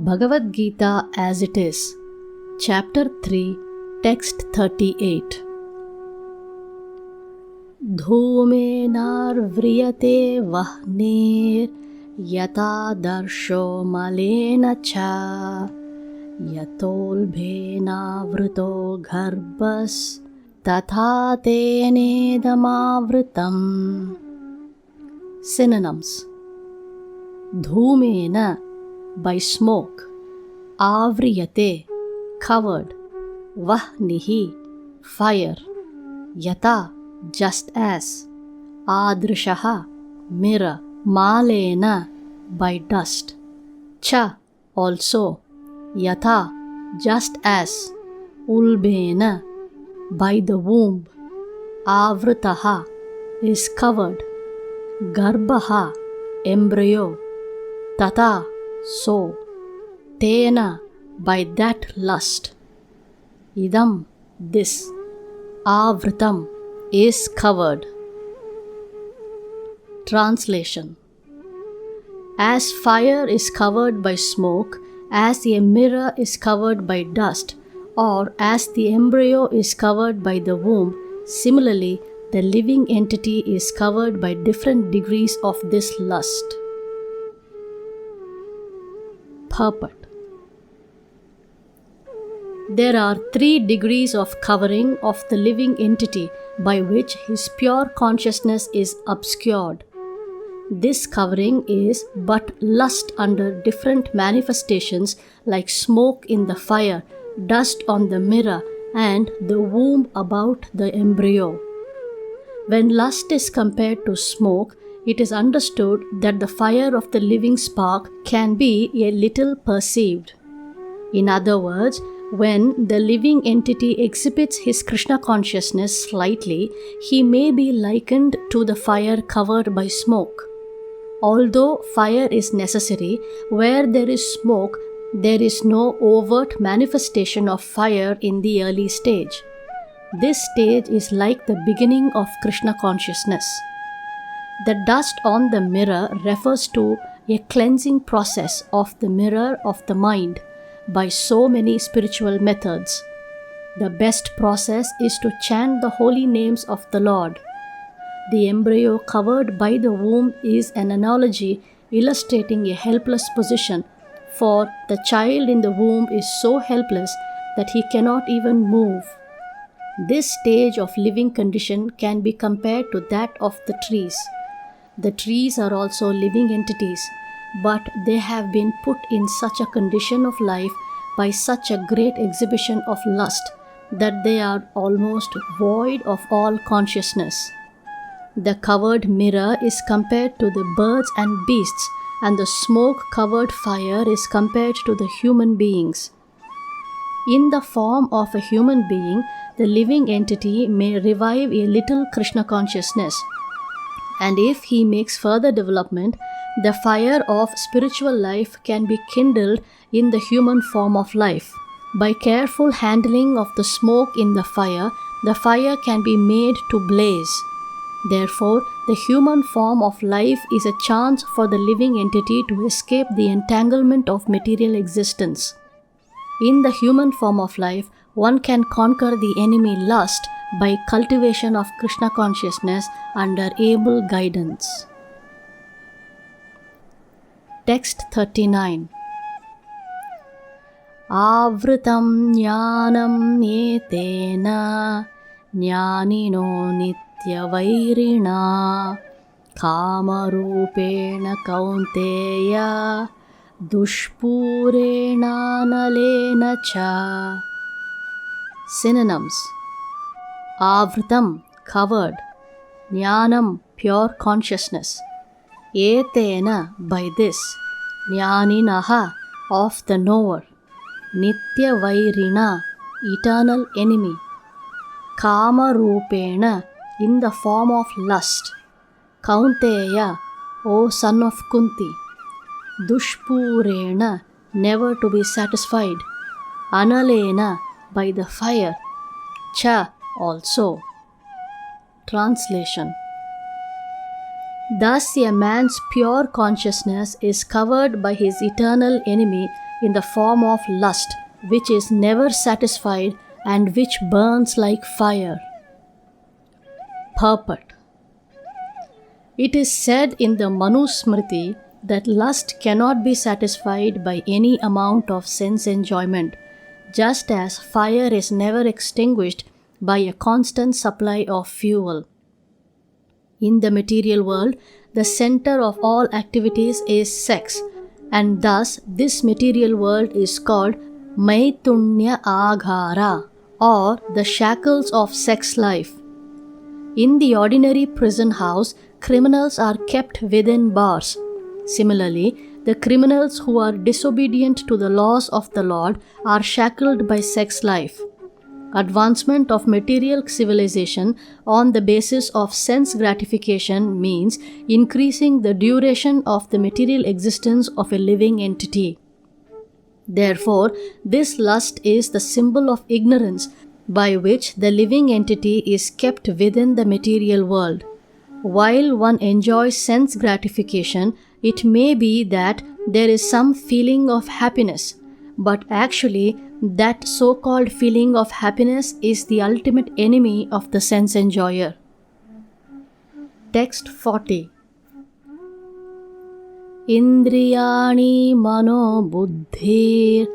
Bhagavad Gita as it is, Chapter 3, Text 38. Dhūmenarvriyate vahner yata darsho malena cha yatolbhena vrito gharbhas tatha tenedamavritam. Synonyms: Dhūmena, by smoke; avriyate, covered; vahnihi, fire; yata, just as; adrishaha, mirror; malena, by dust; cha, also; yata, just as; ulbena, by the womb; avritaha, is covered; garbhaha, embryo; tata, so; tena, by that lust; idam, this; avritam, is covered. Translation: As fire is covered by smoke, as a mirror is covered by dust, or as the embryo is covered by the womb, similarly, the living entity is covered by different degrees of this lust. Purport: There are 3 degrees of covering of the living entity by which his pure consciousness is obscured. This covering is but lust under different manifestations like smoke in the fire, dust on the mirror, and the womb about the embryo. When lust is compared to smoke, it is understood that the fire of the living spark can be a little perceived. In other words, when the living entity exhibits his Krishna consciousness slightly, he may be likened to the fire covered by smoke. Although fire is necessary, where there is smoke, there is no overt manifestation of fire in the early stage. This stage is like the beginning of Krishna consciousness. The dust on the mirror refers to a cleansing process of the mirror of the mind by so many spiritual methods. The best process is to chant the holy names of the Lord. The embryo covered by the womb is an analogy illustrating a helpless position, for the child in the womb is so helpless that he cannot even move. This stage of living condition can be compared to that of the trees. The trees are also living entities, but they have been put in such a condition of life by such a great exhibition of lust that they are almost void of all consciousness. The covered mirror is compared to the birds and beasts, and the smoke-covered fire is compared to the human beings. In the form of a human being, the living entity may revive a little Krishna consciousness, and if he makes further development, the fire of spiritual life can be kindled in the human form of life. By careful handling of the smoke in the fire can be made to blaze. Therefore, the human form of life is a chance for the living entity to escape the entanglement of material existence. In the human form of life, one can conquer the enemy lust by cultivation of Krishna consciousness under able guidance. Text 39. Avritam jnanam etena jnanino nityavairina kamarupena kaunteya dushpurena nalena cha. Synonyms: Avritam, covered; jnanam, pure consciousness; etena, by this; jnaninaha, of the knower; nityavairina, eternal enemy; kamarupena, in the form of lust; kaunteya, O son of Kunti; dushpurena, never to be satisfied; analena, by the fire; cha, also. Translation: Thus a man's pure consciousness is covered by his eternal enemy in the form of lust, which is never satisfied and which burns like fire. Purport. It is said in the Manusmriti that lust cannot be satisfied by any amount of sense enjoyment, just as fire is never extinguished by a constant supply of fuel. In the material world, the center of all activities is sex, and thus this material world is called Maitunya Aghara, or the shackles of sex life. In the ordinary prison house, criminals are kept within bars. Similarly, the criminals who are disobedient to the laws of the Lord are shackled by sex life. Advancement of material civilization on the basis of sense gratification means increasing the duration of the material existence of a living entity. Therefore, this lust is the symbol of ignorance by which the living entity is kept within the material world. While one enjoys sense gratification, it may be that there is some feeling of happiness, but actually, that so-called feeling of happiness is the ultimate enemy of the sense enjoyer. Text 40. Indriyani mano buddhir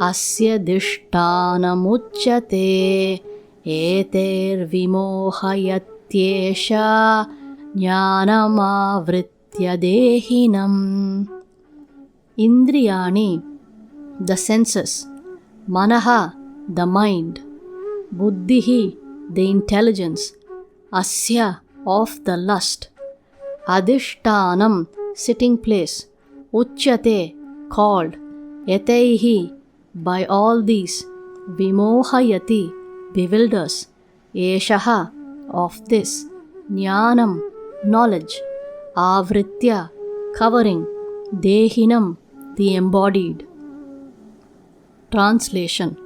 asya dishtanamuchyate eter vimohayatyesha jnanamavritya dehinam. Indriyani, the senses, Manaha, the mind, Buddhihi, the intelligence, Asya, of the lust, Adhishtanam, sitting place, Uchyate, called, Yataihi, by all these, Vimohayati, bewilders, Eshaha, of this, Jnanam, knowledge, Avritya, covering, Dehinam, the embodied. Translation.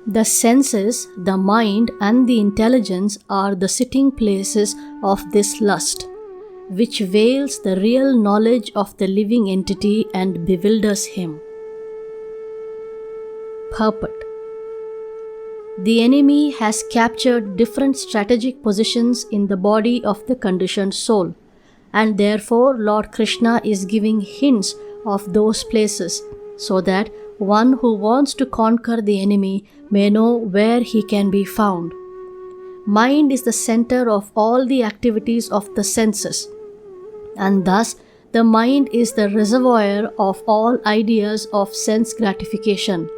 The senses, the mind and the intelligence are the sitting places of this lust, which veils the real knowledge of the living entity and bewilders him. Purport. The enemy has captured different strategic positions in the body of the conditioned soul, and therefore Lord Krishna is giving hints of those places so that one who wants to conquer the enemy may know where he can be found. Mind is the center of all the activities of the senses, and thus the mind is the reservoir of all ideas of sense gratification.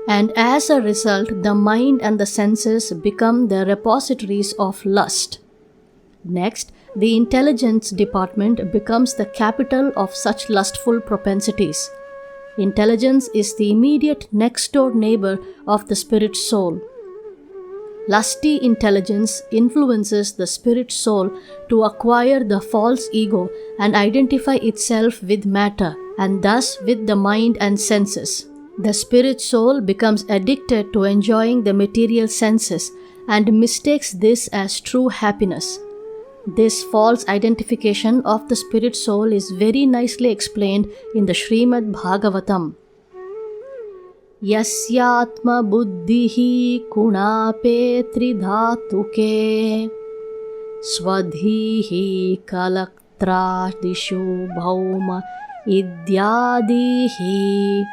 And as a result, the mind and the senses become the repositories of lust. Next, the intelligence department becomes the capital of such lustful propensities. Intelligence is the immediate next-door neighbor of the spirit soul. Lusty intelligence influences the spirit soul to acquire the false ego and identify itself with matter, and thus with the mind and senses. The spirit soul becomes addicted to enjoying the material senses and mistakes this as true happiness. This false identification of the spirit soul is very nicely explained in the Srimad Bhagavatam. Yasyatma buddhihi kunape tridhatuke swadhihi kalaktrasdishu bhauma idyadihi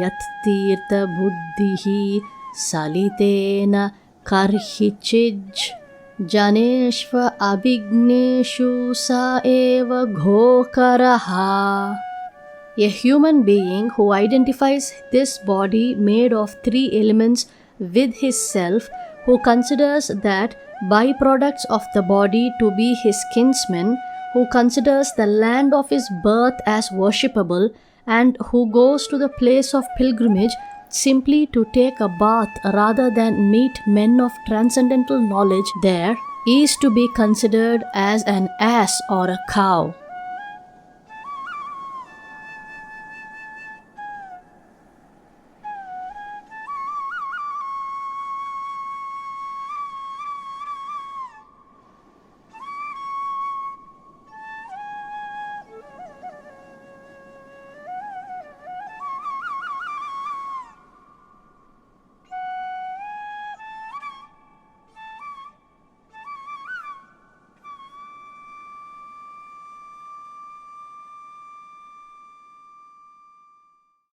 yattirtha buddhihi salitena karhichij Janeshva abhigneshu sa eva ghokaraha. A human being who identifies this body made of three elements with his self, who considers that byproducts of the body to be his kinsmen, who considers the land of his birth as worshipable, and who goes to the place of pilgrimage simply to take a bath rather than meet men of transcendental knowledge there, is to be considered as an ass or a cow.